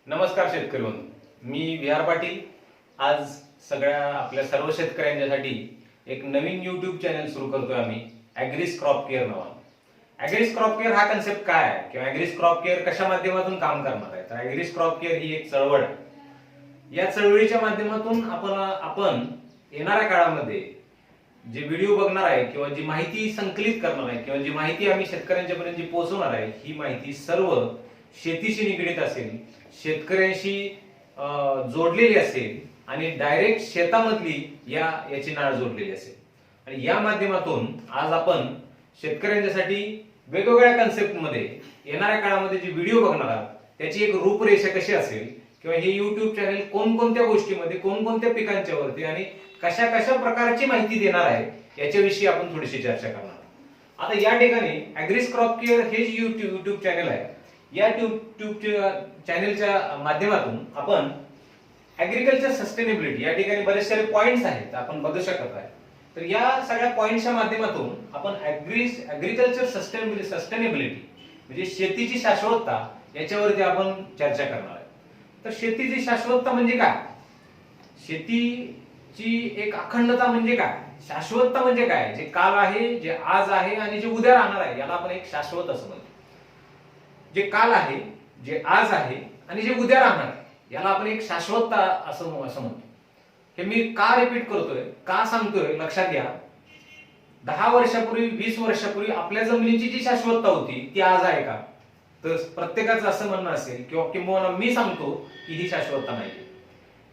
नमस्कार शेतकरी बंधू, मी व्ही आर पाटील. आज सगळ्या आपल्या सर्व शेतकऱ्यांच्यासाठी एक नवीन युट्यूब चॅनल सुरू करतोय आम्ही, ॲग्रीज क्रॉप केअर नावानं. ॲग्रीज क्रॉप केअर हा कन्सेप्ट काय आहे किंवा ॲग्रीज क्रॉप केअर कशा माध्यमातून काम करणार आहे? तर ॲग्रीज क्रॉप केअर ही एक चळवळ आहे. या चळवळीच्या माध्यमातून आपण येणाऱ्या काळामध्ये जे व्हिडिओ बघणार आहे किंवा जी माहिती संकलित करणार आहे किंवा जी माहिती आम्ही शेतकऱ्यांच्यापर्यंत जी पोहोचवणार आहे, ही माहिती सर्व शेतीशी निगडीत असेल, शेतकऱ्यांशी जोडलेली असेल आणि डायरेक्ट शेतामधली याची नाळ जोडलेली असेल. आणि या माध्यमातून आज आपण शेतकऱ्यांच्यासाठी वेगवेगळ्या कन्सेप्ट मध्ये येणाऱ्या काळामध्ये जे व्हिडिओ बघणार आहात त्याची एक रूपरेषा कशी असेल किंवा हे युट्यूब चॅनल कोणकोणत्या गोष्टीमध्ये, कोणकोणत्या पिकांच्या वरती आणि कशा कशा प्रकारची माहिती देणार आहे याच्याविषयी आपण थोडीशी चर्चा करणार आहोत. आता या ठिकाणी ॲग्रीज क्रॉप केअर हे जे युट्यूब चॅनल आहे, या युट्यूब चॅनलच्या माध्यमातून आपण ऍग्रिकल्चर सस्टेनेबिलिटी या ठिकाणी बरेच सारे पॉइंट्स आहेत आपण बघू शकत आहे. तर या सगळ्या पॉइंट्सच्या माध्यमातून आपण ऍग्रिकल्चर सस्टेनेबिलिटी म्हणजे शेतीची शाश्वतता याच्यावरती आपण चर्चा करणार आहे. तर शेतीची शाश्वतता म्हणजे काय? शेतीची एक अखंडता म्हणजे काय? शाश्वतता म्हणजे काय? जे काल आहे, जे आज आहे आणि जे उद्या राहणार आहे याला आपण एक शाश्वत असं म्हणतो. जे काल आहे, जे आज आहे आणि जे उद्या राहणार आहे याला आपण एक शाश्वतता असं म्हणतो. हे मी का रिपीट करतोय, का सांगतोय लक्षात घ्या. 10 वर्षापूर्वी, 20 वर्षापूर्वी आपल्या जमिनीची जी शाश्वतता होती ती आज आहे का? तर प्रत्येकाचं असं म्हणणं असेल किंवा किंबहुना मी सांगतो की ही शाश्वतता नाही.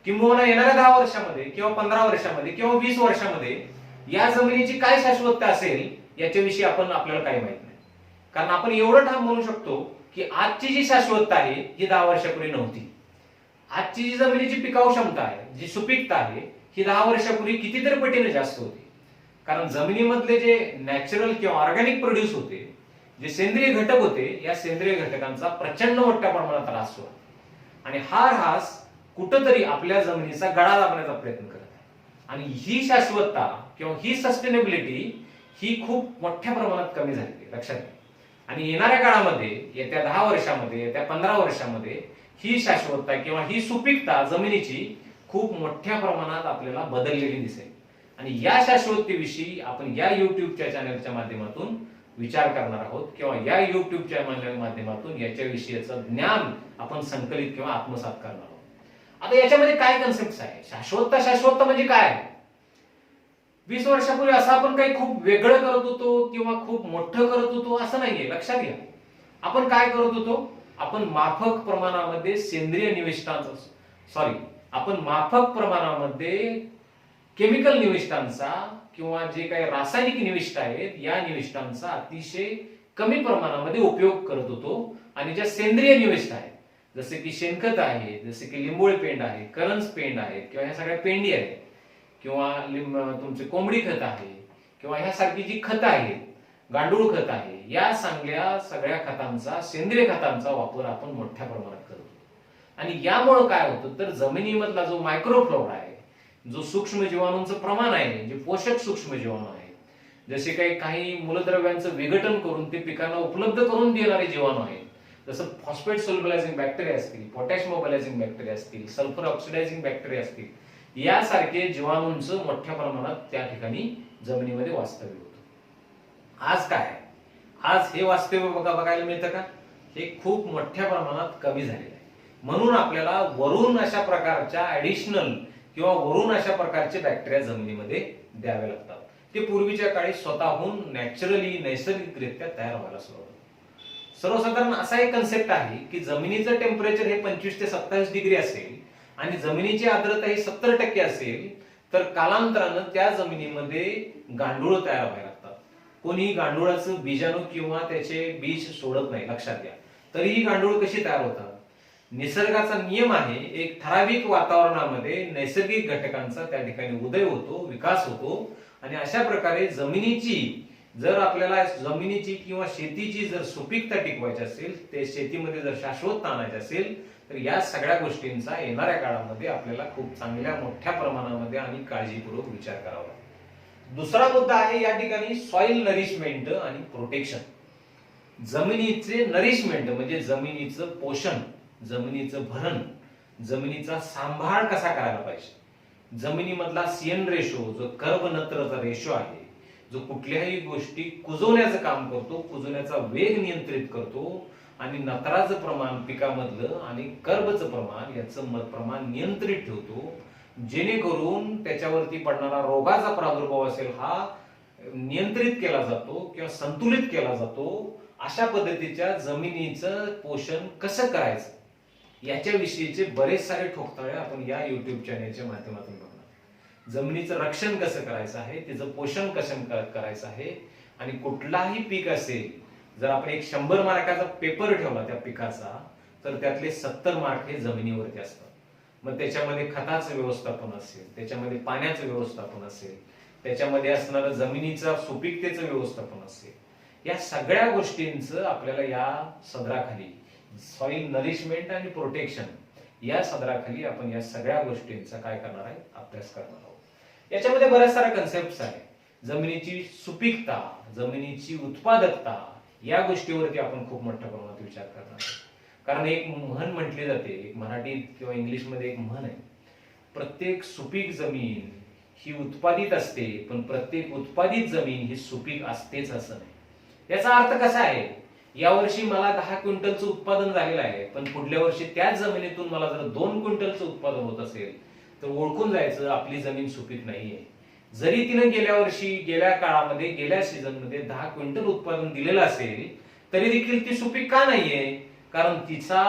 किंबहुना येणाऱ्या 10 वर्षामध्ये किंवा 15 वर्षामध्ये किंवा 20 वर्षामध्ये या जमिनीची काय शाश्वतता असेल याच्याविषयी आपल्याला काही माहित नाही. कारण आपण एवढं ठाम म्हणू शकतो की आजची जी शाश्वतता आहे ही 10 वर्षापूर्वी नव्हती. आजची जी जमिनीची पिकाऊ क्षमता आहे, जी सुपीकता आहे, ही 10 वर्षापूर्वी कितीतरी पटीने जास्त होती. कारण जमिनीमधले जे नॅचरल किंवा ऑर्गॅनिक प्रोड्यूस होते, जे सेंद्रिय घटक होते, या सेंद्रिय घटकांचा प्रचंड मोठ्या प्रमाणात ऱ्हास होतो. आणि हा ऱ्हास कुठंतरी आपल्या जमिनीचा गळा दाबण्याचा प्रयत्न करत आहे. आणि ही शाश्वतता किंवा ही सस्टेनेबिलिटी ही खूप मोठ्या प्रमाणात कमी झाली, लक्षात घ्या. आणि येणाऱ्या काळामध्ये, येत्या 10 वर्षामध्ये, येत्या 15 वर्षामध्ये ही शाश्वतता किंवा ही सुपीकता जमिनीची खूप मोठ्या प्रमाणात आपल्याला बदललेली दिसेल. आणि या शाश्वततेविषयी आपण या युट्यूबच्या चॅनलच्या माध्यमातून विचार करणार आहोत किंवा या युट्यूबच्या माध्यमातून याच्याविषयीचं ज्ञान आपण संकलित किंवा आत्मसात करणार आहोत. आता याच्यामध्ये काय कन्सेप्ट आहे? शाश्वतता म्हणजे काय? 20 वर्षापूर्वी असं आपण काही खूप वेगळं करत होतो किंवा खूप मोठं करत होतो असं नाहीये, लक्षात घ्या. आपण काय करत होतो? आपण माफक प्रमाणामध्ये माफक प्रमाणामध्ये केमिकल निविष्ठांचा किंवा जे काही रासायनिक निविष्ठ आहेत या निविष्ठांचा अतिशय कमी प्रमाणामध्ये उपयोग करत होतो. आणि ज्या सेंद्रिय निविष्ठ आहेत, जसे की शेणखत आहे, जसे की लिंबोळी पेंड आहे, करंज पेंड आहेत किंवा ह्या सगळ्या पेंडी आहेत किंवा तुमचे कोंबडी खत आहे किंवा ह्यासारखी जी खतं आहेत, गांडूळ खत आहे, या सगळ्या खतांचा, सेंद्रिय खतांचा वापर आपण मोठ्या प्रमाणात करतो. आणि यामुळे काय होतं तर जमिनीमधला जो मायक्रोफ्लोरा आहे, जो सूक्ष्म जीवाणूंचं प्रमाण आहे, जे पोषक सूक्ष्म जीवाणू आहेत, जसे काही मूलद्रव्यांचं विघटन करून ते पिकांना उपलब्ध करून देणारे जीवाणू आहेत, जसं फॉस्फेट सोल्युबलायझिंग बॅक्टेरिया असतील, पोटॅश मोबालायझिंग बॅक्टेरिया असतील, सल्फर ऑक्सिडायझिंग बॅक्टेरिया असतील, यासारखे जीवाणूंचं मोठ्या प्रमाणात त्या ठिकाणी जमिनीमध्ये वास्तव्य होतं. आज काय? आज हे वास्तव्य बघायला मिळतं का? हे खूप मोठ्या प्रमाणात कमी झालेलं आहे. म्हणून आपल्याला वरून अशा प्रकारच्या ऍडिशनल किंवा वरून अशा प्रकारचे बॅक्टेरिया जमिनीमध्ये द्यावे लागतात. ते पूर्वीच्या काळी स्वतःहून नॅचरली, नैसर्गिकरित्या तयार व्हायला सुरुवात होतं. सर्वसाधारण असा एक कन्सेप्ट आहे की जमिनीचं टेम्परेचर हे 25 ते 27 डिग्री असेल आणि जमिनीची आर्द्रता ही 70% असेल तर कालांतरानं त्या जमिनीमध्ये गांडूळ तयार व्हायला लागतात. कोणी गांडुळाचं बीजाणू किंवा त्याचे बीज सोडत नाही, लक्षात घ्या. तरीही गांडूळ कशी तयार होतात? निसर्गाचा नियम आहे, एक ठराविक वातावरणामध्ये नैसर्गिक घटकांचा त्या ठिकाणी उदय होतो, विकास होतो. आणि अशा प्रकारे आपल्याला जमिनीची किंवा शेतीची जर सुपीकता टिकवायची असेल, ते शेतीमध्ये जर शाश्वतता आणायची असेल तर या सगळ्या गोष्टींचा येणाऱ्या काळामध्ये आपल्याला खूप चांगल्या मोठ्या प्रमाणामध्ये आणि काळजीपूर्वक विचार करावा लागतो. दुसरा मुद्दा आहे या ठिकाणी सॉइल नरिशमेंट आणि प्रोटेक्शन. जमिनीचे नरिशमेंट म्हणजे जमिनीचं पोषण जमिनीचं भरण, जमिनीचा सांभाळ कसा करायला पाहिजे, जमिनीमधला सीएन रेशो, जो कर्ब नत्रचा रेशो आहे, जो कुठल्याही गोष्टी कुजवण्याचं काम करतो, कुजवण्याचा वेग नियंत्रित करतो आणि नत्राचं प्रमाण पिकामधलं आणि कर्बचं प्रमाण याचं प्रमाण नियंत्रित ठेवतो, जेणेकरून त्याच्यावरती पडणारा रोगाचा प्रादुर्भाव असेल हा नियंत्रित केला जातो किंवा संतुलित केला जातो. अशा पद्धतीच्या जमिनीचं पोषण कसं करायचं याच्याविषयीचे बरेच सारे ठोकताळे आपण या युट्यूब चॅनेलच्या माध्यमातून बघणार. जमिनीचं रक्षण कसं करायचं आहे, तिचं पोषण कसं करायचं आहे, आणि कुठलाही पीक असेल, जर आपण एक 100 मार्काचा पेपर ठेवला त्या पिकाचा, तर त्यातले 70 मार्क हे जमिनीवरती असतात. मग त्याच्यामध्ये खताचं व्यवस्थापन असेल, त्याच्यामध्ये पाण्याचं व्यवस्थापन असेल, त्याच्यामध्ये असणारं जमिनीचा सुपीकतेचं व्यवस्थापन असेल, या सगळ्या गोष्टींचं आपल्याला या सदराखाली, सॉइल नरिशमेंट आणि प्रोटेक्शन या सदराखाली आपण या सगळ्या गोष्टींचा काय करणार आहे, अभ्यास करणार आहोत. याच्यामध्ये बऱ्याच साऱ्या कन्सेप्ट आहेत. जमिनीची सुपीकता, जमिनीची उत्पादकता या गोष्टीवरती आपण खूप मोठ्या प्रमाणात विचार करणार आहोत. कारण एक म्हण म्हटली जाते, एक मराठीत किंवा इंग्लिशमध्ये एक म्हण आहे, प्रत्येक सुपीक जमीन ही उत्पादित असते, पण प्रत्येक उत्पादित जमीन ही सुपीक असतेच असं नाही. याचा अर्थ कसा आहे, यावर्षी मला 10 क्विंटलचं उत्पादन झालेलं आहे, पण पुढल्या वर्षी त्याच जमिनीतून मला जर 2 क्विंटलचं उत्पादन होत असेल तर ओळखून जायचं आपली जमीन सुपीक नाहीये. जरी तिने गेल्या वर्षी, गेल्या काळामध्ये, गेल्या सीझनमध्ये 10 क्विंटल उत्पादन दिलेलं असेल, तरी देखील ती सुपीक का नाहीये, कारण तिचा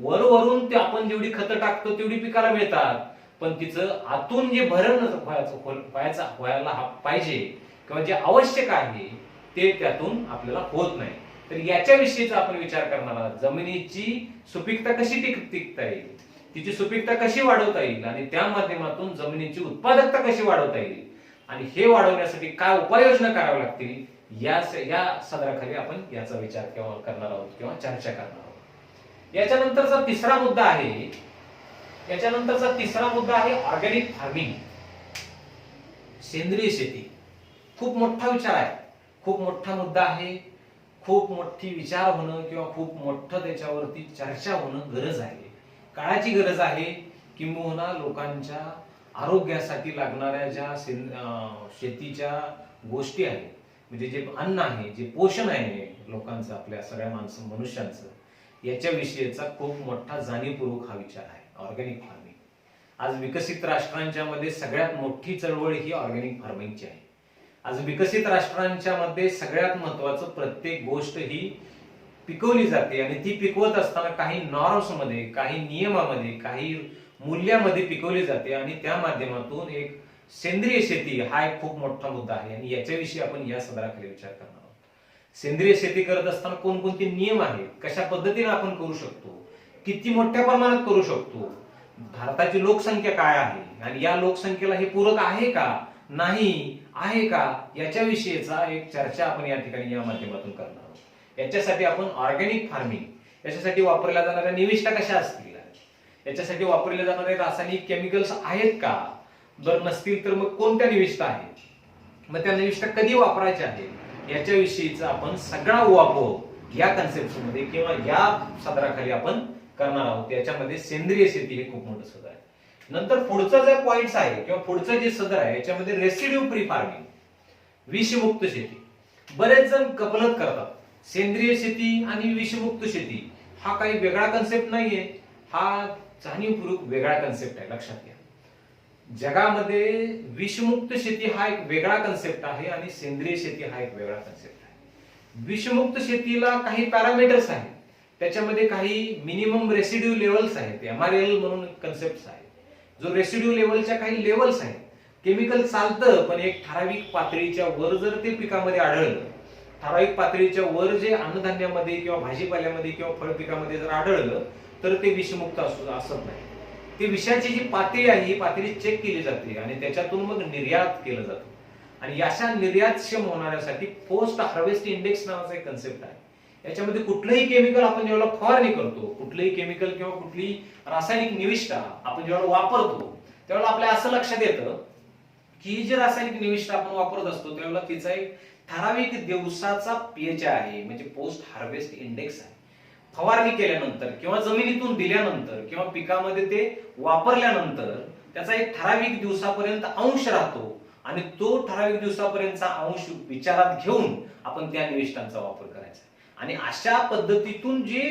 वरवरून ते आपण जेवढी खतं टाकतो तेवढी पिकाला मिळतात, पण तिचं आतून जे भरण व्हायला पाहिजे किंवा जे आवश्यक आहे ते त्यातून आपल्याला होत नाही. तर याच्याविषयीचा आपण विचार करणार आहोत. जमिनीची सुपीकता कशी टिकता येईल, तिची सुपीकता कशी वाढवता येईल, आणि त्या माध्यमातून जमिनीची उत्पादकता कशी वाढवता येईल, आणि हे वाढवण्यासाठी काय उपाययोजना कराव्या लागतील, या सदराखाली आपण याचा विचार करणार आहोत किंवा चर्चा करणार आहोत. याच्यानंतरचा तिसरा मुद्दा आहे ऑर्गॅनिक फार्मिंग, सेंद्रिय शेती. खूप मोठा विचार आहे, खूप मोठा मुद्दा आहे, खूप मोठी विचार होणं किंवा खूप मोठं त्याच्यावरती चर्चा होणं गरज आहे, काळाची गरज आहे. किंबहुना लोकांच्या आरोग्यासाठी लागणाऱ्या ज्या शेतीच्या गोष्टी आहेत, म्हणजे जे अन्न आहे, जे पोषण आहे लोकांचं, आपल्या सगळ्या मनुष्यांचं, याच्याविषयीचा खूप मोठा जाणीवपूर्वक हा विचार आहे, ऑर्गॅनिक फार्मिंग. आज विकसित राष्ट्रांच्या मध्ये सगळ्यात मोठी चळवळ ही ऑर्गॅनिक फार्मिंगची आहे. आज विकसित राष्ट्रांच्या मध्ये सगळ्यात महत्वाचं, प्रत्येक गोष्ट ही पिकवली जाते आणि ती पिकवत असताना काही नॉर्म्स मध्ये, काही नियमामध्ये, काही मूल्यामध्ये पिकवली जाते, आणि त्या माध्यमातून एक सेंद्रिय शेती हा एक खूप मोठा मुद्दा आहे, आणि याच्याविषयी आपण या सदराखाली विचार करणार आहोत. सेंद्रिय शेती करत असताना कोणकोणते नियम आहेत, कशा पद्धतीने आपण करू शकतो, किती मोठ्या प्रमाणात करू शकतो, भारताची लोकसंख्या काय आहे आणि या लोकसंख्येला हे पूरक आहे का, नाही आहे का, याच्याविषयीचा एक चर्चा आपण या ठिकाणी या माध्यमातून करणार आहोत. याच्यासाठी आपण ऑर्गॅनिक फार्मिंग, याच्यासाठी वापरल्या जाणाऱ्या निविष्ठा कशा असतील, याच्यासाठी वापरले जाणारे रासायनिक केमिकल्स आहेत का, जर नसतील तर मग कोणत्या निविष्ठा आहेत, मग त्या निविष्ठा कधी वापरायच्या आहेत, याच्याविषयीचा आपण सगळा उहापोह या कन्सेप्ट मध्ये किंवा या सदराखाली आपण करणार आहोत. याच्यामध्ये सेंद्रिय शेती हे खूप मोठं सदर आहे. नंतर पुढचं जे पॉइंट्स आहे किंवा पुढचं जे सदर आहे, याच्यामध्ये रेसिड्यू फ्री फार्मिंग, विषमुक्त शेती. बरेच जण कपलत करतात, सेंद्रिय शेती आणि विषमुक्त शेती हा काही वेगळा कन्सेप्ट नाहीये, हा जाणीवपूर्वक वेगळा कन्सेप्ट आहे, लक्षात घ्या. जगामध्ये विषमुक्त शेती हा एक वेगळा कन्सेप्ट आहे आणि सेंद्रिय शेती हा एक वेगळा कन्सेप्ट आहे. विषमुक्त शेतीला काही पॅरामीटर्स आहेत, त्याच्यामध्ये काही मिनिमम रेसिड्यू लेवल्स आहेत, MRL म्हणून कन्सेप्ट आहे, जो रेसिड्यू लेवलच्या काही लेवल्स आहेत. केमिकल चालतं, पण एक ठराविक पातळीच्या वर जर ते पिकामध्ये आढळलं, ठराविक पातळीच्या वर जे अन्नधान्यामध्ये किंवा भाजीपाल्यामध्ये किंवा फळ पिकामध्ये जर आढळलं तर ते विषमुक्त असत नाही. ते विषाची जी पातळी आहे, ही पातळी चेक केली जाते आणि त्याच्यातून मग निर्यात केलं जातं, आणि अशा निर्यातक्षम होणाऱ्यासाठी पोस्ट हार्वेस्ट इंडेक्स नावाचा एक कन्सेप्ट आहे. याच्यामध्ये कुठलंही केमिकल आपण जेव्हा फवारणी करतो, कुठलंही केमिकल किंवा कुठली रासायनिक निविष्ठा आपण जेव्हा वापरतो, त्यावेळेला आपल्या असं लक्षात येतं की जी रासायनिक निविष्ठा आपण वापरत असतो त्यावेळेला तिचा एक ठराविक दिवसाचा पीएच आहे, म्हणजे पोस्ट हार्वेस्ट इंडेक्स आहे. फवारणी केल्यानंतर किंवा जमिनीतून दिल्यानंतर किंवा पिकामध्ये ते वापरल्यानंतर त्याचा एक ठराविक दिवसापर्यंत अंश राहतो आणि तो ठराविक दिवसापर्यंतचा अंश विचारात घेऊन आपण त्या निविष्ठांचा वापर करायचा आणि अशा पद्धतीतून जी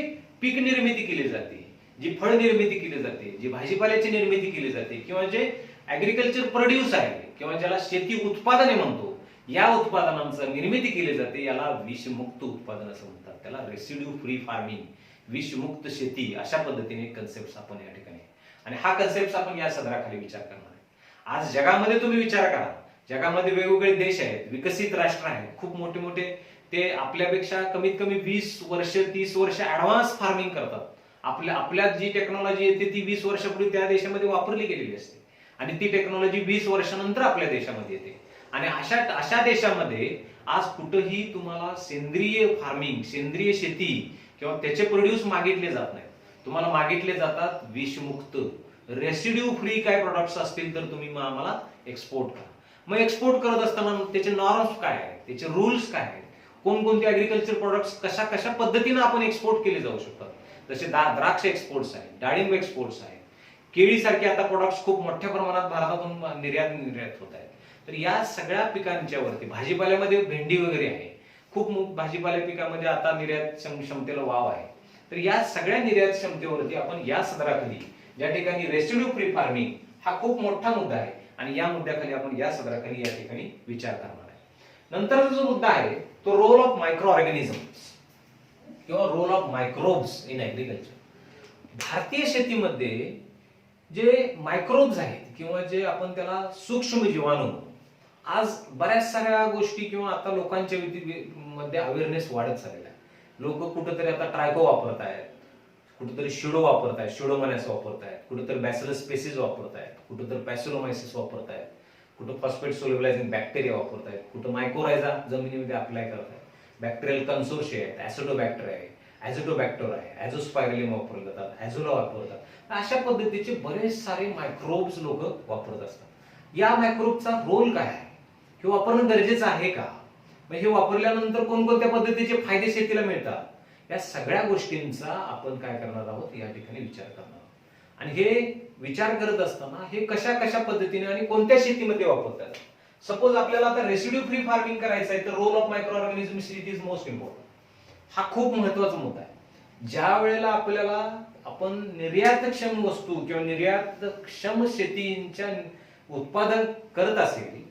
पीक निर्मिती केली जाते, जी फळ निर्मिती केली जाते, जी भाजीपाल्याची निर्मिती केली जाते किंवा जे ऍग्रिकल्चर प्रोड्यूस आहे किंवा ज्याला शेती उत्पादने म्हणतो, या उत्पादनांचं निर्मिती केली जाते, याला विषमुक्त उत्पादन असं म्हणतात. त्याला रेसिड्यू फ्री फार्मिंग, विषमुक्त शेती अशा पद्धतीने कन्सेप्ट आपण या ठिकाणी आणि हा कन्सेप्ट आपण या सदराखाली विचार करणार आहे. आज जगामध्ये तुम्ही विचार करा, जगामध्ये वेगवेगळे देश आहेत, विकसित राष्ट्र आहेत, खूप मोठे मोठे, ते आपल्यापेक्षा कमीत कमी 20 वर्ष 30 वर्ष ऍडव्हान्स फार्मिंग करतात. आपल्यात जी टेक्नॉलॉजी येते ती 20 वर्षापूर्वी त्या देशामध्ये वापरली गेलेली असते आणि ती टेक्नॉलॉजी 20 वर्षानंतर आपल्या देशामध्ये येते. आणि अशा देशामध्ये आज कुठंही तुम्हाला सेंद्रिय फार्मिंग, सेंद्रिय शेती किंवा त्याचे प्रोड्यूस मागितले जात नाहीत. तुम्हाला मागितले जातात विषमुक्त, रेसिड्यू फ्री काय प्रोडक्ट्स असतील तर तुम्ही आम्हाला एक्सपोर्ट करा. मग एक्सपोर्ट करत असताना त्याचे नॉर्म्स काय आहेत, त्याचे रूल्स काय आहेत, कोणकोणते ऍग्रिकल्चर प्रोडक्ट्स कशा कशा पद्धतीने आपण एक्सपोर्ट केले जाऊ शकतात. जसे द्राक्ष एक्सपोर्ट्स आहेत, डाळिंब एक्सपोर्ट्स आहेत, केळीसारखे आता प्रोडक्ट्स खूप मोठ्या प्रमाणात भारतातून निर्यात होत आहेत. तर या सगळ्या पिकांच्या वरती, भाजीपाल्यामध्ये भेंडी वगैरे आहे, खूप भाजीपाल्या पिकामध्ये आता निर्यात क्षमतेला वाव आहे. तर या सगळ्या निर्यात क्षमतेवरती आपण या सदराखाली, ज्या ठिकाणी रेसिड्यू फ्री फार्मिंग हा खूप मोठा मुद्दा आहे आणि या मुद्द्याखाली आपण या सदराखाली या ठिकाणी विचार करणार आहे. नंतरचा जो मुद्दा आहे तो रोल ऑफ मायक्रो ऑर्गॅनिझम्स किंवा role of microbes in agriculture. भारतीय शेतीमध्ये जे मायक्रोब्स आहेत किंवा जे आपण त्याला सूक्ष्म जीवाणू, आज बऱ्याच साऱ्या गोष्टी किंवा आता लोकांच्या मध्ये अवेअरनेस वाढत चाललेला आहे. लोक कुठेतरी आता ट्रायको वापरतायत, कुठेतरी शिडो वापरतायत, शिडोमोनास वापरतायत, कुठेतरी बॅसिलस स्पेसिस वापरतायत, कुठेतरी पॅसिलोमायसिस वापरतायत, कुठं फॉस्फेट सोल्युबलायझिंग बॅक्टेरिया वापरतायत, कुठं मायकोरायझा जमिनीमध्ये अप्लाय करतायत, बॅक्टेरियल कन्सोर्शिया आहेत, ऍसिडोबॅक्टर आहे, ऍझिटोबॅक्टर आहे, ऍझोस्पायरलियम वापरले जातात, ऍझोला वापरतात. अशा पद्धतीचे बरेच सारे मायक्रोब्स लोक वापरत असतात. या मायक्रोबचा रोल काय आहे किंवा वापरणं गरजेचं आहे का, हे वापरल्यानंतर कोणकोणत्या पद्धतीचे फायदे शेतीला मिळतात, या सगळ्या गोष्टींचा आपण काय करणार आहोत या ठिकाणी विचार करणार आहोत. आणि हे विचार करत असताना हे कशा कशा पद्धतीने आणि कोणत्या शेतीमध्ये वापरतात. सपोज आपल्याला आता रेसिड्यू फ्री फार्मिंग करायचं आहे तर role of microorganisms it is most important. हा खूप महत्वाचा मुद्दा आहे. ज्या वेळेला आपल्याला आपण निर्यातक्षम वस्तू किंवा निर्यातक्षम शेतीच्या उत्पादन करत असेल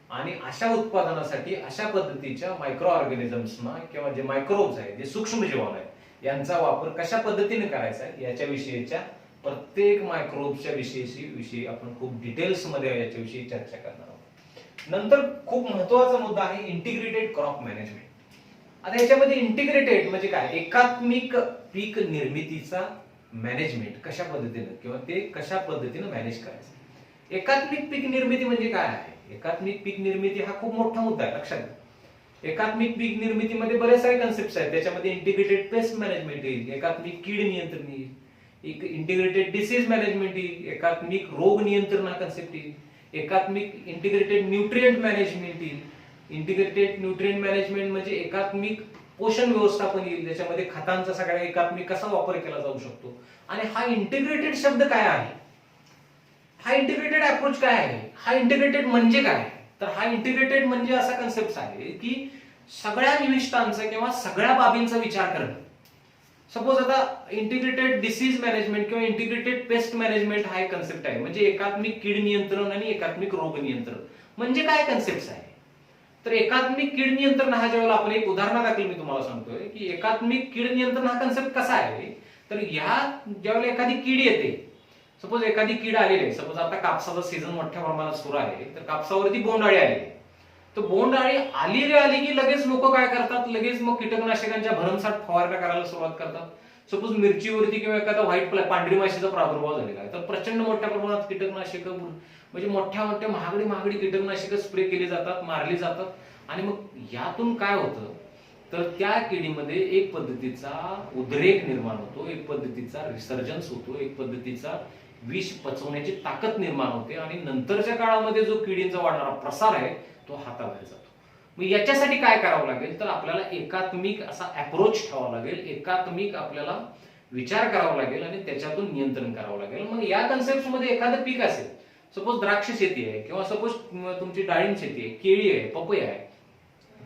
आणि अशा उत्पादनासाठी अशा पद्धतीच्या मायक्रो ऑर्गॅनिझम्सना किंवा जे मायक्रोब्स आहेत, जे सूक्ष्म जीवाणू आहेत, यांचा वापर कशा पद्धतीने करायचा आहे याच्याविषयीच्या प्रत्येक मायक्रोब्सच्या विषयी आपण खूप डिटेल्स मध्ये याच्याविषयी चर्चा करणार आहोत. नंतर खूप महत्वाचा मुद्दा आहे इंटिग्रेटेड क्रॉप मॅनेजमेंट. आता याच्यामध्ये इंटिग्रेटेड म्हणजे काय, एकात्मिक पीक निर्मितीचा मॅनेजमेंट कशा पद्धतीने किंवा ते कशा पद्धतीने मॅनेज करायचं. एकात्मिक पीक निर्मिती म्हणजे काय आहे, एकात्मिक पीक निर्मिती हा खूप मोठा मुद्दा आहे, लक्षात घ्या. एकात्मिक पीक निर्मितीमध्ये बरेच सारे कन्सेप्ट आहेत. त्याच्यामध्ये इंटिग्रेटेड पेस्ट मॅनेजमेंट येईल, एकात्मिक कीड नियंत्रण येईल, एक इंटिग्रेटेड डिसीज मॅनेजमेंट येईल, एकात्मिक रोग नियंत्रण हा कन्सेप्ट येईल, एकात्मिक इंटिग्रेटेड न्यूट्रिएंट मॅनेजमेंट येईल. इंटिग्रेटेड न्यूट्रिएंट मॅनेजमेंट म्हणजे एकात्मिक पोषण व्यवस्थापन येईल, ज्याच्यामध्ये खतांचा सगळ्या एकात्मिक कसा वापर केला जाऊ शकतो. आणि हा इंटिग्रेटेड शब्द काय आहे, हा इंटिग्रेटेड अप्रोच काय आहे, हा इंटिग्रेटेड म्हणजे काय. तर हा इंटिग्रेटेड म्हणजे असा कन्सेप्ट आहे की सगळ्या निविष्ठांचा किंवा सगळ्या बाबींचा विचार करणं. सपोज आता इंटिग्रेटेड डिसीज मॅनेजमेंट किंवा इंटिग्रेटेड पेस्ट मॅनेजमेंट हा एक कन्सेप्ट आहे. म्हणजे एकात्मिक कीड नियंत्रण आणि एकात्मिक रोग नियंत्रण म्हणजे काय कन्सेप्ट आहे. तर एकात्मिक कीड नियंत्रण हा ज्यावेळेला आपण एक उदाहरणादाखल मी तुम्हाला सांगतोय की एकात्मिक कीड नियंत्रण हा कन्सेप्ट कसा आहे. तर ह्या ज्यावेळेला एखादी कीड येते, सपोज एखादी कीड आलेली आहे, सपोज आता कापसाचा सीझन मोठ्या प्रमाणात सुरू आहे, तर कापसावरती बोंडअळी आली, तर बोंडअळी आली की लगेच लोक काय करतात, लगेच मग कीटकनाशकांच्या भरमसाठ फवारण्या करायला सुरुवात करतात. सपोज मिरचीवरती किंवा एखादा व्हाईट पांढरी माशीचा प्रादुर्भाव झालेला आहे, तर प्रचंड मोठ्या प्रमाणात कीटकनाशक म्हणजे मोठ्या महागडी कीटकनाशक स्प्रे केली जातात, मारली जातात. आणि मग यातून काय होतं, तर त्या किडीमध्ये एक पद्धतीचा उद्रेक निर्माण होतो, एक पद्धतीचा रिसर्जन्स होतो, एक पद्धतीचा विष पचवण्याची ताकद निर्माण होते आणि नंतरच्या काळामध्ये जो किडींचा वाढणारा प्रसार आहे तो हाताबाहेर जातो. मग याच्यासाठी काय करावं लागेल तर आपल्याला एकात्मिक असा अप्रोच ठेवावा लागेल, एकात्मिक आपल्याला विचार करावा लागेल आणि त्याच्यातून नियंत्रण करावं लागेल. मग या कन्सेप्टमध्ये एखादं पीक असेल, सपोज द्राक्ष शेती आहे किंवा सपोज तुमची डाळिंब शेती आहे, केळी आहे, पपई आहे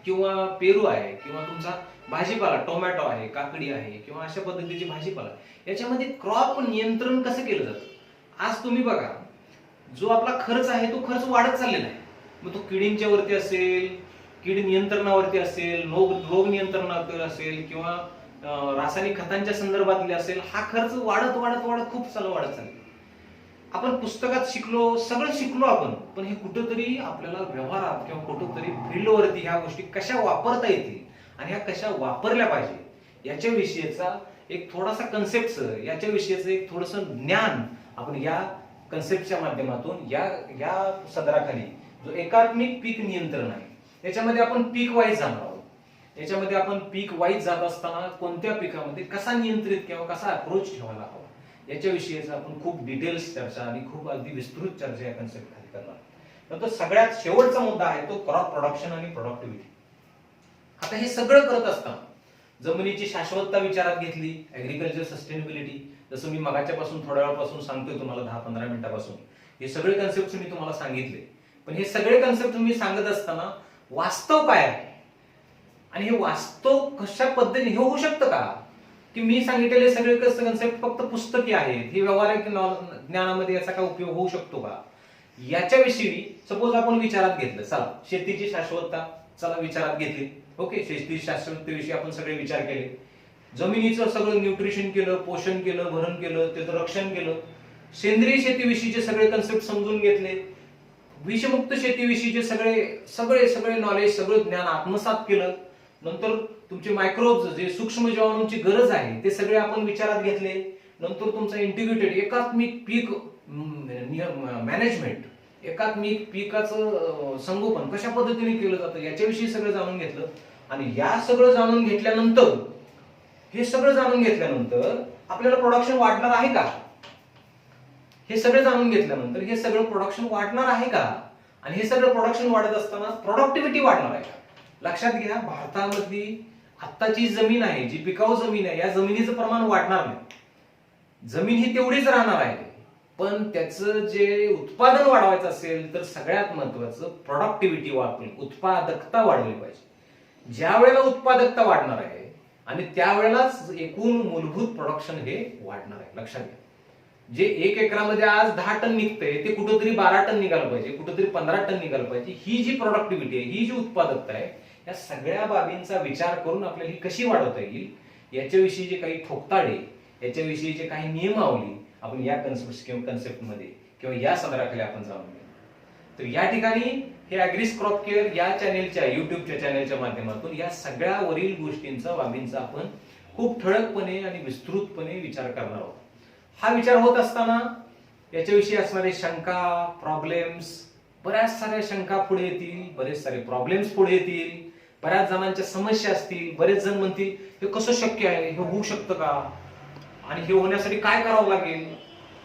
किंवा पेरू आहे किंवा तुमचा भाजीपाला टोमॅटो आहे, काकडी आहे किंवा अशा पद्धतीची भाजीपाला, याच्यामध्ये क्रॉप नियंत्रण कसं केलं जातं. आज तुम्ही बघा, जो आपला खर्च आहे तो खर्च वाढत चाललेला आहे. मग तो किडींच्या वरती असेल, कीड नियंत्रणावरती असेल, रोग नियंत्रणावरती असेल किंवा रासायनिक खतांच्या संदर्भातले असेल, हा खर्च वाढत वाढत वाढत खूप सारं वाढत चालला. आपण पुस्तकात शिकलो, सगळं शिकलो आपण, पण हे कुठंतरी आपल्याला व्यवहारात किंवा कुठंतरी फील्डवरती ह्या गोष्टी कशा वापरता येतील आणि ह्या कशा वापरल्या पाहिजे याच्याविषयीचा एक थोडासा कन्सेप्ट, याच्याविषयीचं एक थोडंसं ज्ञान आपण या कन्सेप्टच्या माध्यमातून या सदराखाली जो एकात्मिक पीक नियंत्रण आहे याच्यामध्ये आपण पीक वाईज जाणार आहोत. याच्यामध्ये आपण पीक वाईज जात असताना कोणत्या पिकामध्ये कसा नियंत्रित किंवा कसा अप्रोच ठेवायला हवा याच्याविषयीचा आपण खूप डिटेल्स चर्चा आणि खूप अगदी विस्तृत चर्चा या कन्सेप्ट खाली करणार. नंतर सगळ्यात शेवटचा मुद्दा आहे तो क्रॉप प्रोडक्शन आणि प्रोडक्टिव्हिटी. आता हे सगळं करत असताना जमिनीची शाश्वतता विचारात घेतली, ऍग्रिकल्चर सस्टेनेबिलिटी, जसं मी मगाच्या पासून थोड्या वेळापासून सांगतोय तुम्हाला 10-15 मिनिटापासून, हे सगळे कन्सेप्ट मी तुम्हाला सांगितले. पण हे सगळे कन्सेप्ट मी सांगत असताना वास्तव काय आहे आणि हे वास्तव कशा पद्धतीने हे होऊ शकतं का की मी सांगितलेले सगळे कन्सेप्ट फक्त पुस्तकी आहेत, हे व्यावहारिक ज्ञानामध्ये याचा काय उपयोग होऊ शकतो का याच्याविषयी सपोज आपण विचारात घेतलं. चला, शेतीची शाश्वतता चला विचारात घेतली, ओके, शेती शाश्वततेविषयी आपण सगळे विचार केले, जमिनीचं सगळं न्यूट्रिशन केलं, पोषण केलं, भरण केलं, त्याचं रक्षण केलं, सेंद्रिय शेतीविषयीचे सगळे कन्सेप्ट समजून घेतले, विषमुक्त शेतीविषयीचे सगळे सगळे सगळे नॉलेज, सगळं ज्ञान आत्मसात केलं. नंतर तुमचे मायक्रोब्स जे सूक्ष्म जीवाणूंची गरज आहे ते सगळे आपण विचारात घेतले. नंतर तुमचा इंटिग्रेटेड एकात्मिक पीक मॅनेजमेंट, एकात्मिक पिकाचं संगोपन कशा पद्धतीने केलं जातं याच्याविषयी सगळं जाणून घेतलं. आणि या सगळं जाणून घेतल्यानंतर हे सगळं जाणून घेतल्यानंतर आपल्याला प्रोडक्शन वाढणार आहे का, हे सगळं जाणून घेतल्यानंतर हे सगळं प्रोडक्शन वाढणार आहे का, आणि हे सगळं प्रोडक्शन वाढत असताना प्रोडक्टिव्हिटी वाढणार आहे का. लक्षात घ्या, भारतामधली आत्ताची जमीन आहे, जी पिकाऊ जमीन आहे, या जमिनीचं प्रमाण वाढणार नाही. जमीन ही तेवढीच राहणार आहे, पण त्याचं जे उत्पादन वाढवायचं असेल तर सगळ्यात महत्वाचं प्रोडक्टिव्हिटी वाढली, उत्पादकता वाढवली पाहिजे. ज्या वेळेला उत्पादकता वाढणार आहे आणि त्यावेळेलाच एकूण मूलभूत प्रोडक्शन हे वाढणार आहे. लक्षात घ्या, जे 1 एकरामध्ये आज 10 टन निघतंय ते कुठेतरी 12 टन निघालं पाहिजे, कुठेतरी 15 टन निघालं पाहिजे. ही जी प्रोडक्टिव्हिटी आहे, ही जी उत्पादकता आहे, या सगळ्या बाबींचा विचार करून आपल्याला ही कशी वाढवता येईल याच्याविषयीचे काही ठोकताळे, याच्याविषयीचे काही नियमावली आपण या कन्सेप्टमध्ये किंवा या सदराखाली आपण जाणून घेऊ. तर या ठिकाणी हे ॲग्रीज क्रॉप केअर या चॅनेलच्या युट्यूबच्या चॅनेलच्या माध्यमातून या सगळ्या वरील गोष्टींचा बाबींचा आपण खूप ठळकपणे आणि विस्तृतपणे विचार करणार आहोत. हा विचार होत असताना याच्याविषयी असणारे शंका, प्रॉब्लेम्स, बऱ्याच साऱ्या शंका पुढे येतील, बरेच सारे प्रॉब्लेम्स पुढे येतील, बऱ्याच जणांच्या समस्या असतील. बरेच जण म्हणतील हे कसं शक्य आहे, हे होऊ शकतं का, आणि हे होण्यासाठी काय करावं लागेल.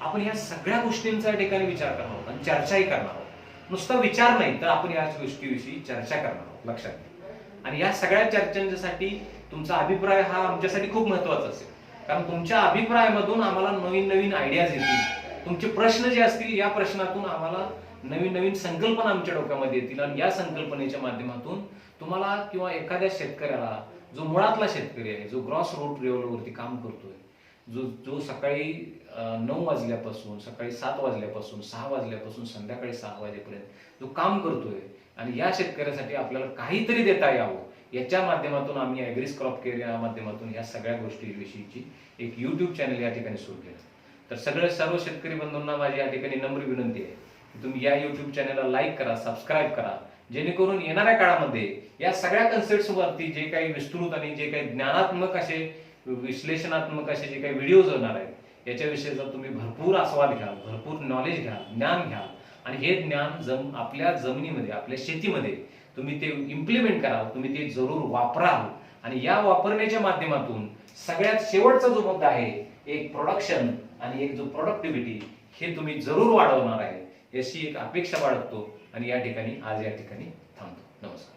आपण या सगळ्या गोष्टींचा या ठिकाणी विचार करणार आहोत आणि चर्चाही करणार आहोत. नुसता विचार नाही तर आपण या गोष्टीविषयी चर्चा करणार आहोत. लक्षात घ्या, आणि या सगळ्या चर्चांसाठी तुमचा अभिप्राय हा आमच्यासाठी खूप महत्वाचा असेल, कारण तुमच्या अभिप्रायामधून आम्हाला नवीन नवीन आयडियाज येतील. तुमचे प्रश्न जे असतील या प्रश्नातून आम्हाला नवीन नवीन संकल्पना आमच्या डोक्यामध्ये येतील, आणि या संकल्पनेच्या माध्यमातून तुम्हाला किंवा एखाद्या शेतकऱ्याला, जो मुळातला शेतकरी आहे, जो ग्रॉस रूट लेवलवरती काम करतोय, जो सकाळी 9 वाजल्यापासून, सकाळी 7 वाजल्यापासून, 6 वाजल्यापासून संध्याकाळी 6 वाजेपर्यंत जो काम करतोय, आणि या शेतकऱ्यासाठी आपल्याला काहीतरी देता यावं याच्या माध्यमातून आम्ही ॲग्रीज क्रॉप केअर या माध्यमातून या सगळ्या गोष्टीविषयीची एक युट्यूब चॅनल या ठिकाणी सुरू केलं. तर सर्व शेतकरी बंधूंना माझी या ठिकाणी नम्र विनंती आहे की तुम्ही या युट्यूब चॅनलला लाईक करा, सबस्क्राईब करा, जेणेकरून येणाऱ्या काळामध्ये या सगळ्या कन्सेप्ट्स वरती जे काही विस्तृत आणि जे काही ज्ञानात्मक असे, विश्लेषणात्मक असे जे काही व्हिडिओज होणार आहेत याच्याविषयीचा तुम्ही भरपूर आस्वाद घ्याल, भरपूर नॉलेज घ्याल, ज्ञान घ्याल, आणि हे ज्ञान आपल्या जमिनीमध्ये, आपल्या शेतीमध्ये तुम्ही ते इम्प्लिमेंट कराल, तुम्ही ते जरूर वापराल. आणि या वापरण्याच्या माध्यमातून सगळ्यात शेवटचा जो मुद्दा आहे, एक प्रोडक्शन आणि एक जो प्रोडक्टिव्हिटी, हे तुम्ही जरूर वाढवणार आहे, याची एक अपेक्षा बाळगतो आणि या ठिकाणी आज या ठिकाणी थांबतो. नमस्कार.